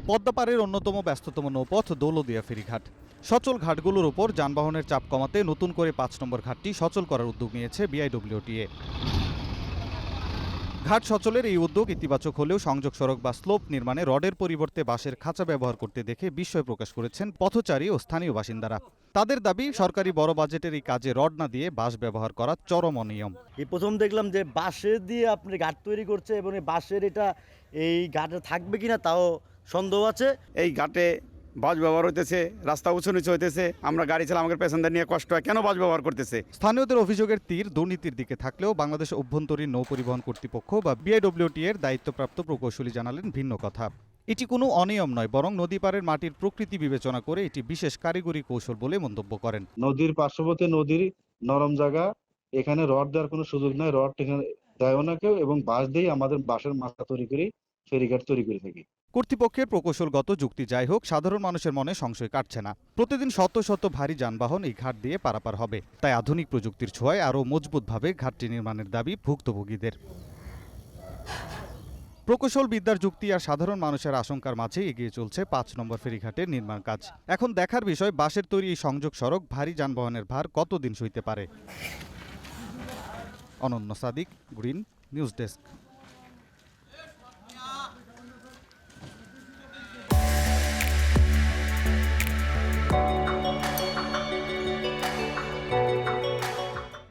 পদ্মাপাড়ের অন্যতম ব্যস্ততম নৌপথ দৌলদিয়া ফেরিঘাট। সচল ঘাটগুলোর উপর যানবাহনের চাপ কমাতে নতুন করে ৫ নম্বর ঘাটটি সচল করার উদ্যোগ নিয়েছে বিআইডব্লিউটিএ। ঘাট সচলের এই উদ্যোগ ইতিবাচক হলেও সংযোগ সড়ক বা স্লোপ নির্মাণে রডের পরিবর্তে বাঁশের খাঁচা ব্যবহার করতে দেখে বিস্ময় প্রকাশ করেছেন পথচারী ও স্থানীয় বাসিন্দারা। তাদের দাবি, সরকারি বড় বাজেটের এই কাজে রড না দিয়ে বাঁশ ব্যবহার করা চরম অনিয়ম। এই প্রথম দেখলাম যে বাঁশের দিয়ে আপনি ঘাট তৈরি করছে এবং এই বাঁশের এটা এই ঘাটে থাকবে কিনা তাও সন্দেহ আছে। এই ঘাটে বাস ব্যবহার হইতেছে, রাস্তা উঁচু নিচু হইতেছে, আমরা গাড়ি চালা আমাদের প্যাসেঞ্জার নিয়ে কষ্ট হয়, কেন বাস ব্যবহার করতেছে? স্থানীয়দের অভিযোগের তীর দুর্নীতির দিকে থাকলেও বাংলাদেশ অভ্যন্তরীণ নৌ পরিবহন কর্তৃপক্ষ বা বিআইডব্লিউটি এর দায়িত্বপ্রাপ্ত প্রকৌশলী জানালেন ভিন্ন কথা। এটি কোনো অনিয়ম নয়, বরং নদীপাড়ের মাটির প্রকৃতি বিবেচনা করে এটি বিশেষ কারিগরি কৌশল বলে মন্তব্য করেন। নদীর পার্শ্ববর্তী নদীর নরম জায়গা, এখানে রড দেওয়ার কোনো সুযোগ নাই, রড এখানে দেয় না কেউ, এবং বাঁশ দিয়ে আমাদের বাঁশের মাথা তৈরি করি, ফেরিঘাট তৈরি করে থাকি। কর্তৃপক্ষের প্রকৌশলগত যুক্তি যাই হোক, সাধারণ মানুষের মনে সংশয় কাটছে না। প্রতিদিন শত শত ভারী যানবাহন এই ঘাট দিয়ে পারাপার হবে, তাই আধুনিক প্রযুক্তির ছোঁয়ায় আরও মজবুতভাবে ঘাটটি নির্মাণের দাবি ভুক্তভোগীদের। প্রকৌশল বিদ্যার যুক্তি আর সাধারণ মানুষের আশঙ্কার মাঝে এগিয়ে চলছে ৫ নম্বর ফেরিঘাটের নির্মাণ কাজ। এখন দেখার বিষয়, বাঁশের তৈরি এই সংযোগ সড়ক ভারী যানবাহনের ভার কতদিন সইতে পারে। অনন্য সাদিক, গ্রিন নিউজ ডেস্ক।